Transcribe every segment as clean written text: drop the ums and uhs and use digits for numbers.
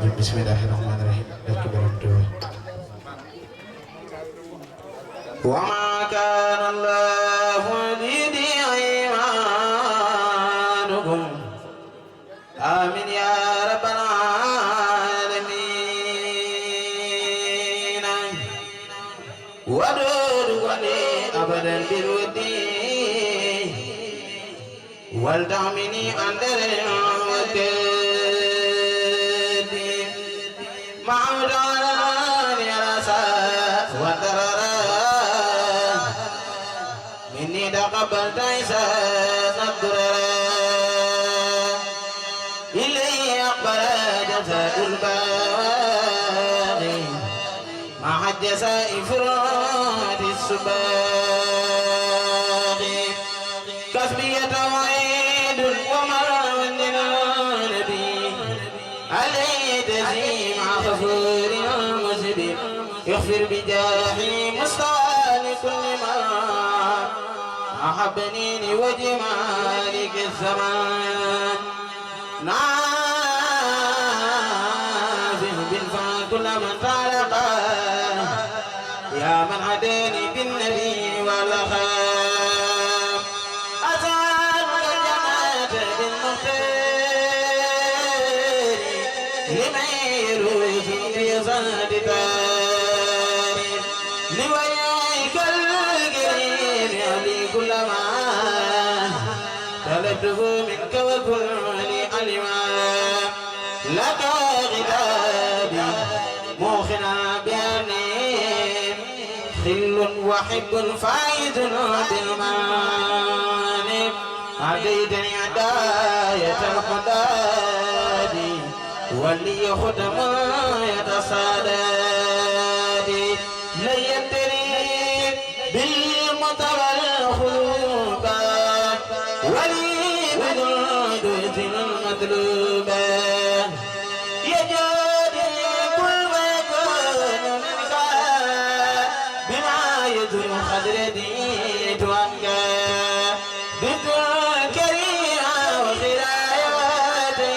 rajim. Bismillahirrahmanirrahim. Barke borom Tuuba. Wa ma kana Allahu liyudi'a imaanakum. Amin ya rabbal alamin. Wadud wali abadan bil wadi wal ta'mini andar معودان يا رسا وترى مني تقبلت إحسان الدرر إلي أقبل جزاء الباغي مع الجزاء فراد السباغي كسبي توعيد ومرض النبي علي تزيم غفور مسبب يغفر بجاهي مستوى لكل ما أحبني وجمالك الزمان نافع بالفعل كل من خلقه يا من هداني بالنبي والأخام أسعد الجنات بالمختار لمن يروح في صد تاريخ لوجهك الكريم يهدي كل ما طلبته منك وكل علما لك غلابي موخنا بأني خل وحب فايز بالمانب عديتني عداية الحداد ولي خدم يتصادى ليبتلي بالمطر الخلوبا ولي بدود المطلوبا يجادي كل ما يكون منك بما يدر خدردي توانك بدر كريم وخراياتي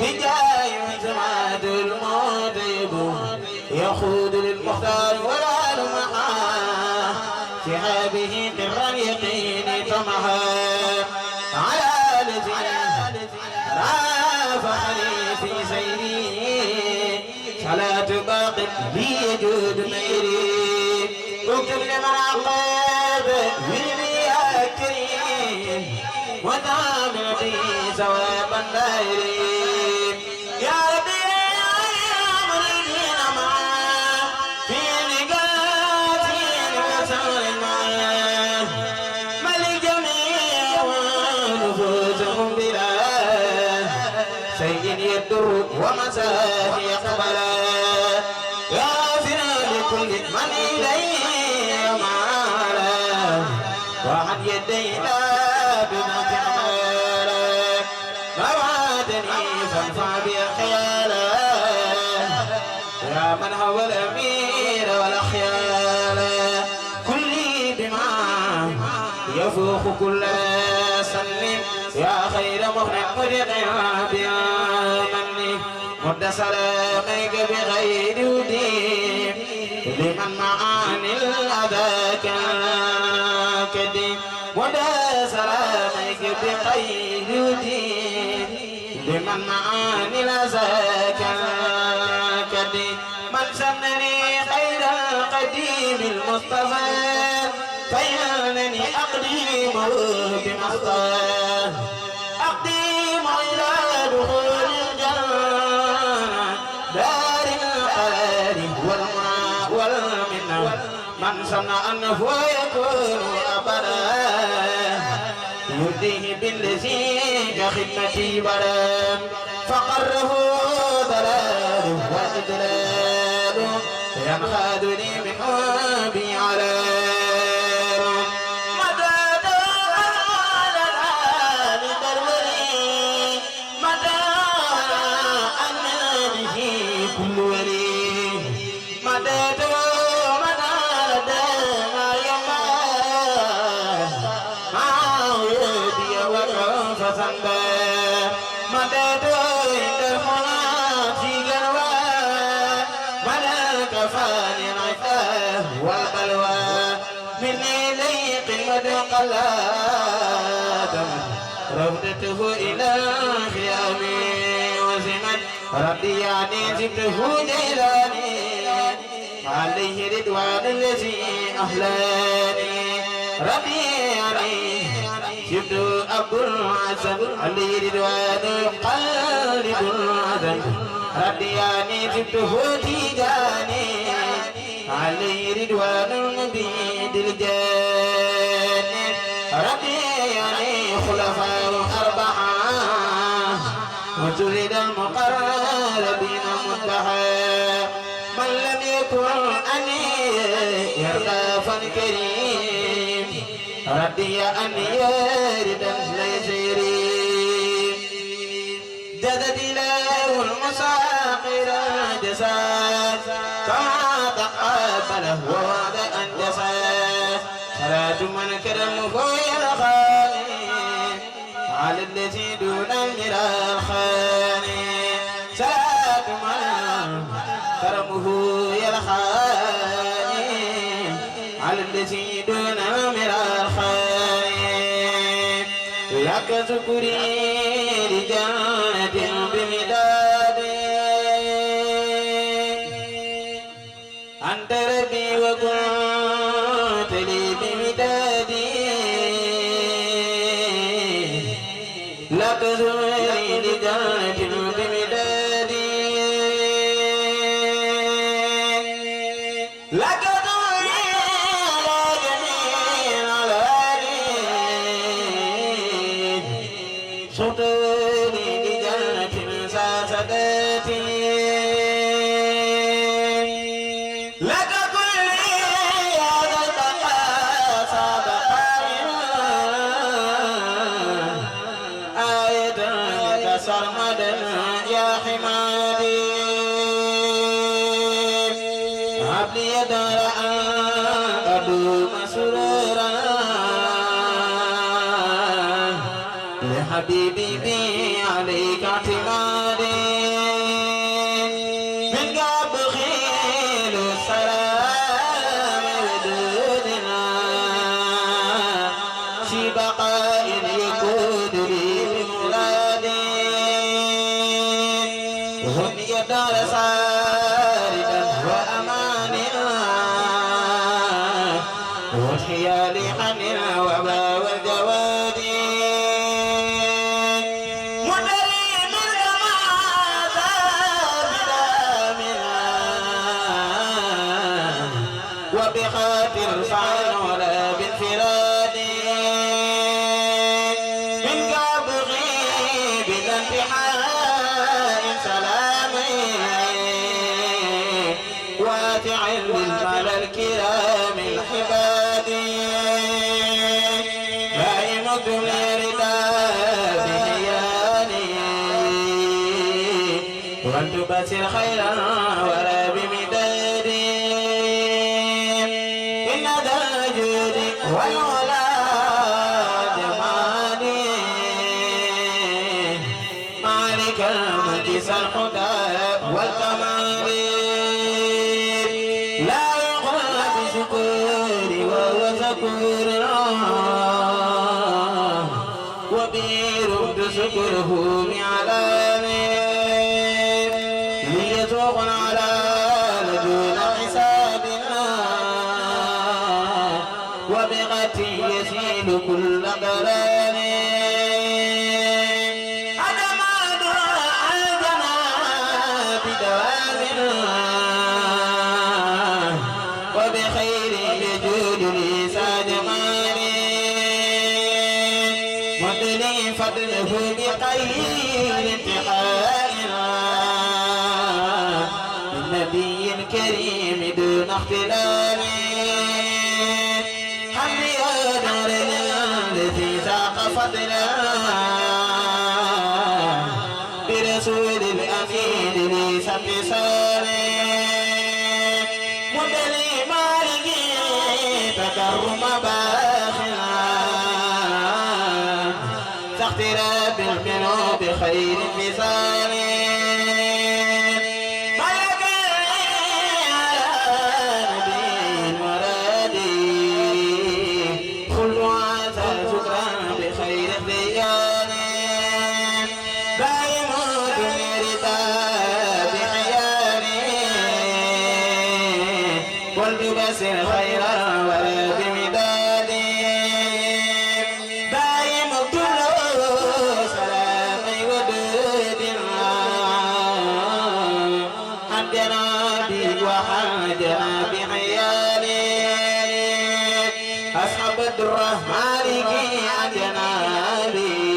بجاي سماد الموتيب يخوض للمختار والعال معاه شهابه قرا اليقين طمها على الذي رافعني في سيري صلاة باقي لي يجود ميري اكتب لمن عقاب ويلي يا كريم ودعم بي ثوابا دائري يا ربي يا مريدين معاه في نقاتي وسر معاه ملك جميع ونفوسهم بلا سيد يدر ومساه يقبلا غافرا لكل من إليه معالا وعن يدينا بمتعمالا موعدني فانفع بأخيالا يا من هو الأمير والأخيالا كلي بما يفوق كل سلم يا خير مغنى مرقع بأمني مد سلامك بغير ودين لمن معاني الأذى كدين مد سلامك بغير ودين لمن معاني الأذى كدين من سنني خير القديم المصطفى فينني أقديمه بمصطفى أقديم إلى دخول الجنة دار القرار والمنى والمنى من صنع أنه يكون أبدا يهديه بالذي كخدمتي بدا فقره ضلاله وإدلاله ينخذني من حبي على كل ولي مدد مدد ما يما ما يدي وكفى سنبا مدد عند المنى قلادم روضته إلى الخيام وزمت رضياني زدته جيلاني عليه رضوان الذي أهلاني رضياني زدت أبو العزم عليه رضوان قلب العزم رضياني زدته تيجاني عليه رضوان النبي الجاني رضياني خلفاء أربعة وجرد المقربين منتهى من لم يكن أني يرضى فالكريم رضي أن يرد ليس يريم جدد له المساقر جساد كما تقبله وعد أن جساد صلاة من كرمه يرخاني على الذي دون المرى الخاني صلاة من كرمه يرخاني على الذي دون المرى الخاني لك ذكري لجنة بمداد أنت ربي وكنت لي بمدادي لك ذكري لجنة بمدادي لك ذكري على جميع الأرض صوتني لجنة ساسدتي لك كل هذا البقاء سابقا آية كسرمدا يا حمادي هب لي دار أدوم سرورا لحبيبي بي عليك اعتمادي من قبل خيل السلام ودودنا في بقاء يكون لي بمرادي وهم يدار ساردا وأماننا وحيال حننا وبا والجوادي وبخاطر فعل ولا بانفراد من قبل بلا انتحاء سلامي واتع للمال الكرام الحباد دائمة لرداد هياني وأن تبصر خيرا ولا بمدادي إن ذا الجود والولا جمالي مالك المجلس الحدى والكمال لا يقل بشكوري وهو شكور وبير شكره بعلامه ليذوق على دون حسابنا وبغتي يسيل كل قران أدمان عندنا بدوامنا وبخير يجود لي ساجماني مدني فضله بخير انتحائنا من نبي كريم دون اختلاف حمد يا دارنا الذي ذاق فضلا برسول الأمين لي سبسال مدني مالكي تكرم باخلا اقتراب منه بخير مثال ملك على نبي مرادي كل ولتبصر خيرا ولا بمدادي دائم كل سلام ودود عن جنابي وحاجنا بحيالي أصحاب الرحمن عن جنابي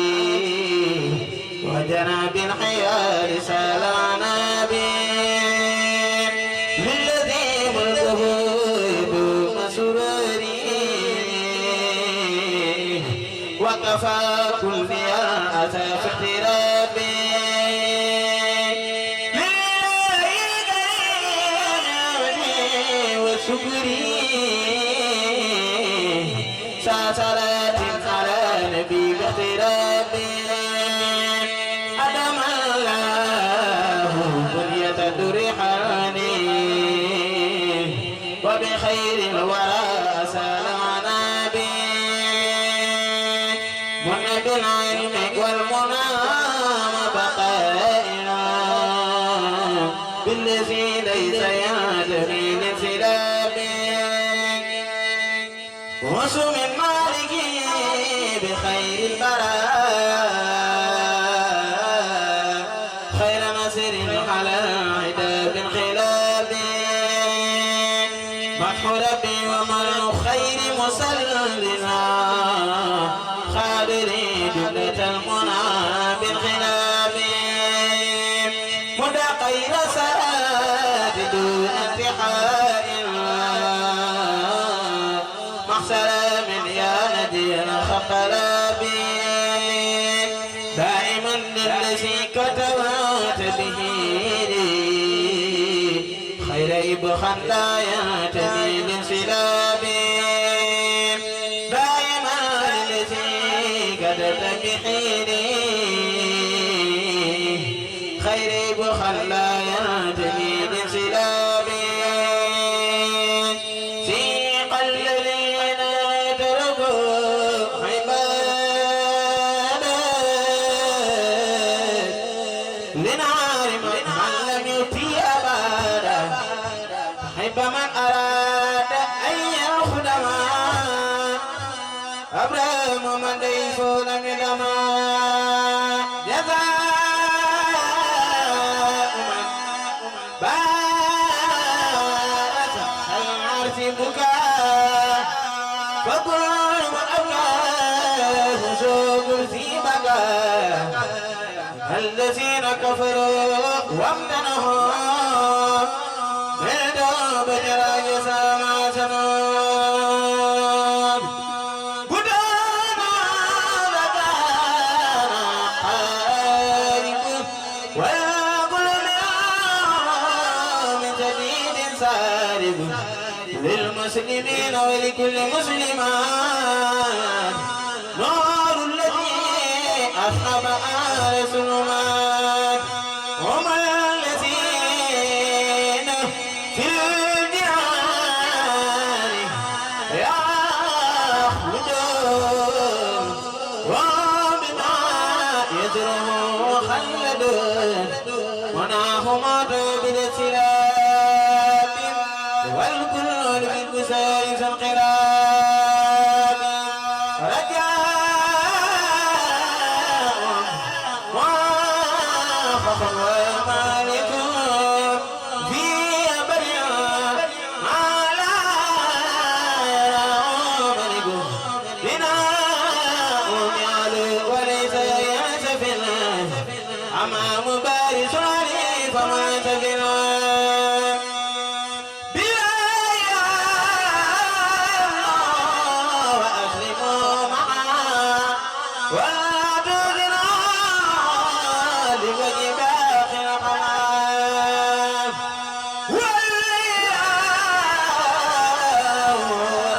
وجناب الحيال سالنا بي للذي ملكه يدوم سروري وكفى كل فيها أتى في اخترابي شكري ساسرات على نبي باخترابي أدم الله بنية درحاني وبخير الورى سلمنا به من بالعلم والمنى بقائنا بالذي ليس يدري وسم مالك بخير البراء خير نصر على عتاب الخلاب مدح ربي ومن خير مسلنا خابري جملة المنى بالخلاب مدى خير ساد دون انتحار سلام يا نذير خطلابي دائما للذي كتبت به خير إبخا لا يعتني بانسلابي دائما للذي كتبت به خير إبخا لا يعتني بانسلابي فمن أراد أن يأخذ ما أبرم من ليس لم يدما جزاء من بارك العرش بكاء فكل من أبلاه شوق في بكاء الذين كفروا وامتنعوا بجراج سما سنود بدانا بدانا حارب ويقول من جديد سارب للمسلمين ولكل مسلمان نور الذي أصحب آل سلمان هم الذين في وناهما بالسلام والكل بالبسائس القلاب رجاء وفخر ومالك في بريا على ملك بناء يعلو وليس يسفل أمام بارس علي فما تجنا بلايا وأسلموا معا ولا تغنى لوجه باقي القمام والله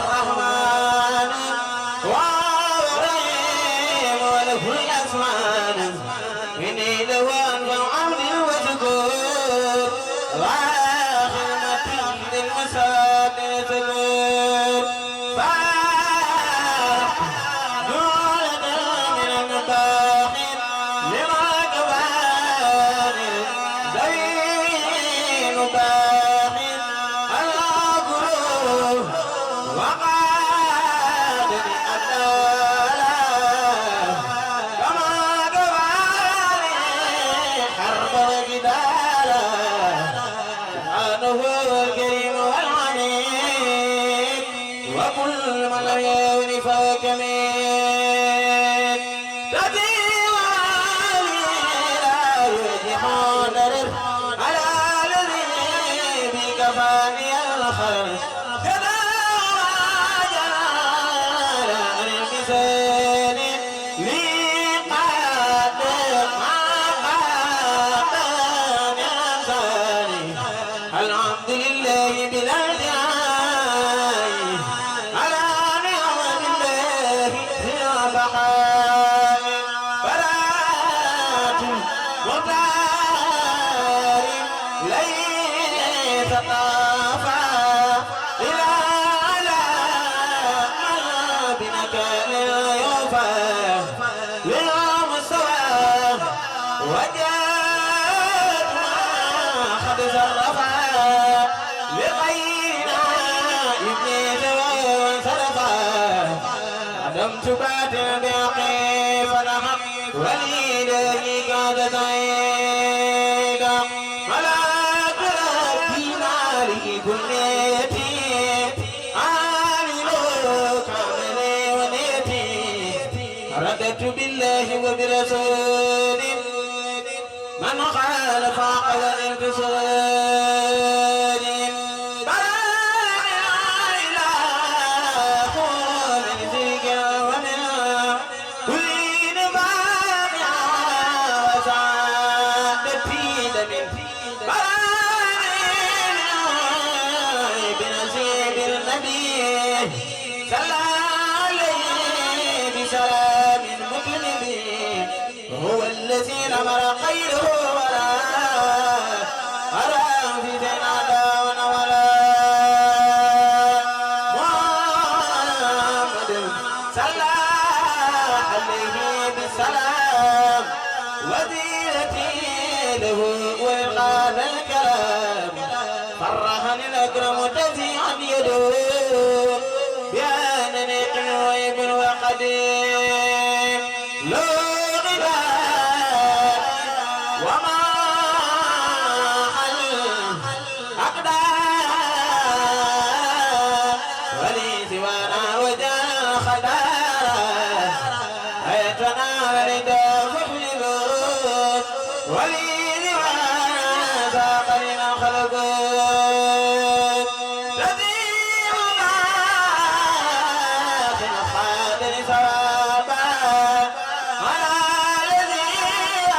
الرحمن والرحيم وله الأسمان إني لو أنفع عمري وشكور كفاني الخلق كذا جلال المثال لي قد ما قد من ثاني الحمد لله بلا انتهاء على نعمة الله في بقاء صلاة مختار ليس طافا إلى على بنكال يوفى للمستوى وجاءت ما قد صرفا لغيرنا إبليس وانصرفا عدمت باطل بيقي فنحق وليده قد تعيدا ملاك ربي مالك كل يتيم عامل كامل ونيتي رددت بالله وبرسول من خالف عقل الانفصال فلا إله من ذيك ومن كل نبات وسعادتي دم بنصيب النبي صلى عليه بسلام مطلب هو الذي نمر خيره ولا أرى في جنادا ولا محمد صلى عليه بسلام وزيرتي له وقال الكلام فرحني الأكرم تزيعا يدوم بأنني قريب وقديم لو غبار وما حل أقدار ولي سوانا وجاء خدارا أيتنا ولدا فخلبون ولي سوانا ساق لنا خلقون تذيب باق الخادر سوابا على الذي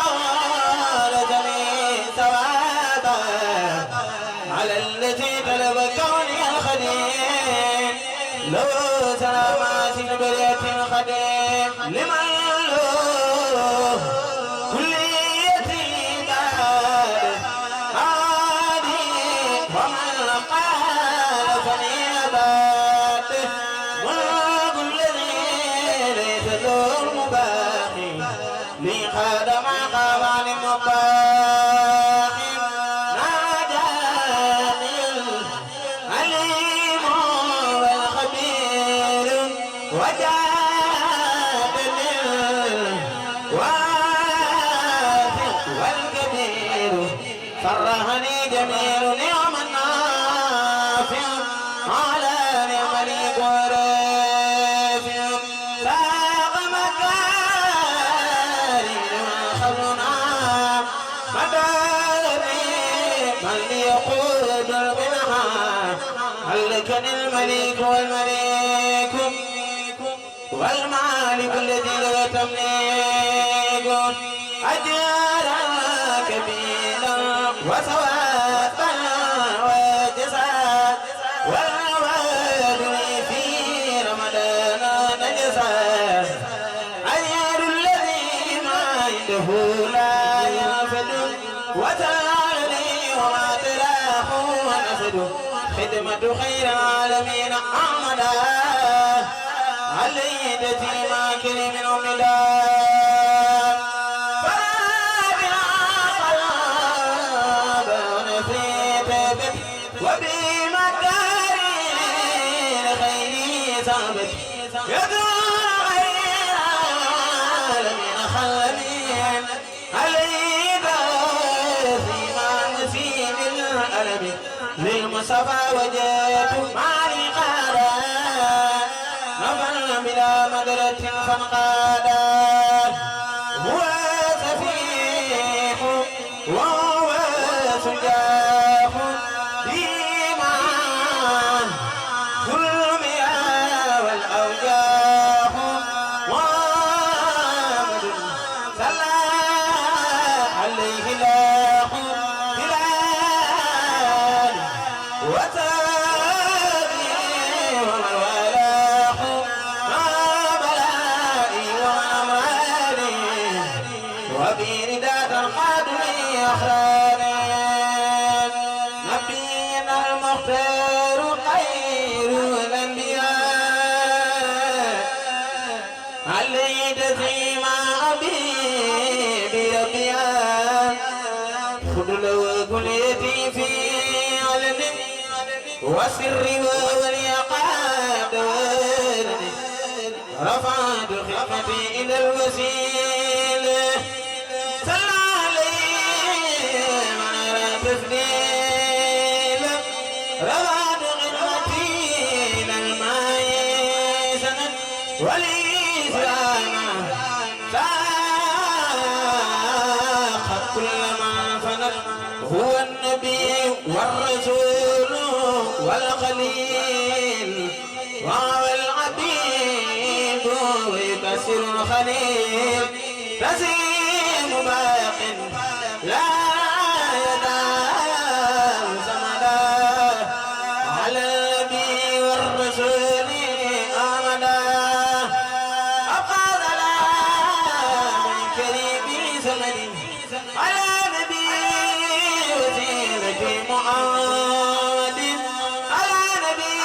أورثني ثوابا على الذي طلب كوني الخديم لو سلامات البرية الخديم لمن له كليتي بعد عادي ومن قال فنيبات ملك الذي ليس له المباقي لي خادم قوان مباقي ناجاني العليم والخبير وجادني الواثق والكبير فرحني جميل نعم النافع على نعم الملك ورافع ساق مكارم خبرنا مداري من يقود البنها هلكني الملك والملك والمالك الذي لا تملك أجرا كبيرا وثوابا وجزاء والوالد في رمضان نجزا أجر الذي ما عنده لا ينفد وتعالي وما تلاه ونفد خدمة خير العالمين أحمدا علي تتيما كريم الأمدا وبمكارم خير ثابت يدور غير العالمين خلمين علي فيما نسيب الألم للمصطفى وجدت مالي قادا نفل بلا مدرة فانقادا هو سفيح وهو سجاح في وسابي ومن والاه مع بلائي وأمراري وبرداد القادم أخراري نبينا المختار خير الأنبياء عليه تسليم أبي بربيا خذ له كليتي في علم وسر واليقاد رفعت خدمتي إلى الوسيلة صلى عليه من أرى تسليلا رفعت خدمتي إلى الماء سند والإسلام ساقت كل ما فنت هو النبي والرسول والخليل وهو العبيد ويكسر الخليل رسيم باق لا يدام سمدا على النبي والرسول آمدا أبقى من كريم زمني على نبي وسيلتي محمد على نبي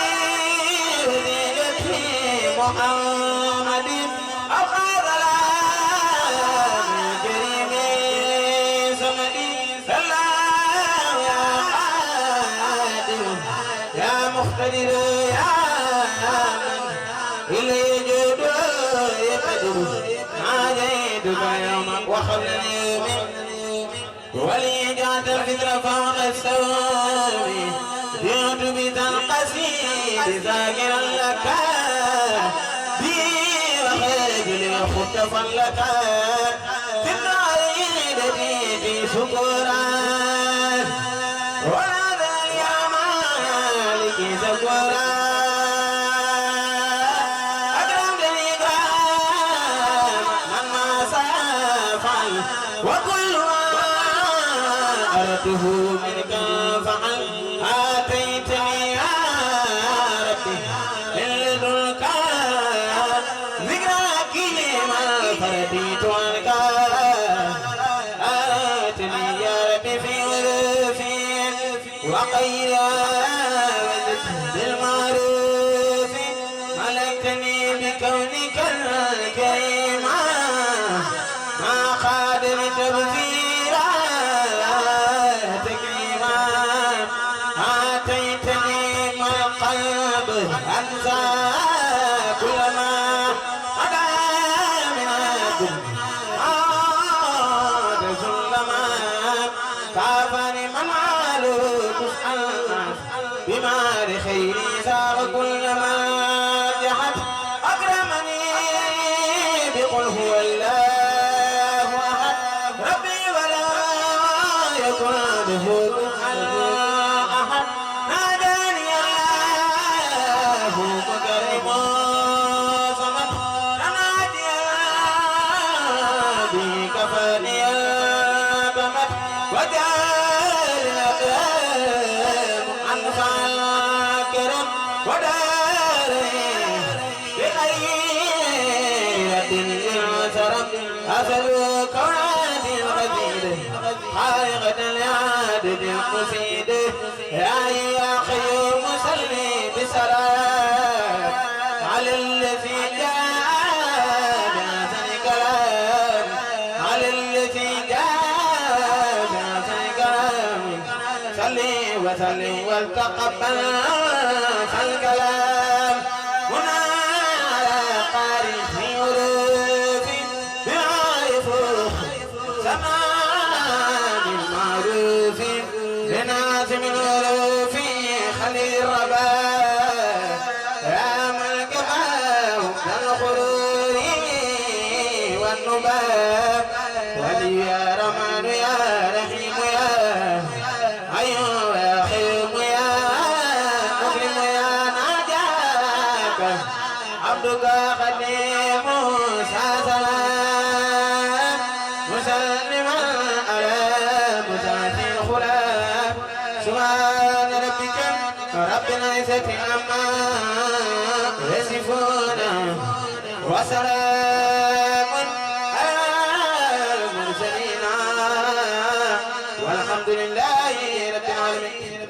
وسيلتي محمد أبقى من كريم زمني سلام يا قادر يا مقتدر يا من إلي جود يقدر ناجيتك يوم وخلني من ولي جعت الفطر فوق السوام جئت بذا القصيد ذاكرا لك بي وخرج لي خطفا لك في النعيد في سكرا ولا ذا يا مالك سكرا وكل ما أردته منك فعل آتيتني يا ربي من لدنك ذكرك لما فرديت عنك آتني يا ربي في وظيفي وخير بالمعروف ملكتني بكونك الكريم ما قادر تبذيرا تكريما آتيتني ما القلب أنسى كل ما أدى من الدم عاد سلما كافني من عالو تسأل بما لخيري ساق كل ما جحت أكرمني بقل هو الله أحد ناداني الله مكرم صمد نادي الله بكفاني بمت وجعل الأقلام عن فاكرم وداري بخيرة للسرم أسأل كوناتي الغزير خالقة العادة المفيد يا خيوم صلي بسلام على الذي جاء بأحسن كلام على الذي جاء بأحسن كلام صلي وسلم وتقبل الكلام هنا على قارئ في حروف بما يفوق زمان المعروف لنازم العروف خليل الرباء يا من كفاه الخرور والنباب ولي يا رحمن يا رحيم يا أيوه يا خيم يا مكرم يا ناجاك عبدك خديم موسى سلام مسلما على مساس الخلاف سبحان ربك ربنا عزة عما يصفون وسلام على المرسلين والحمد لله رب العالمين.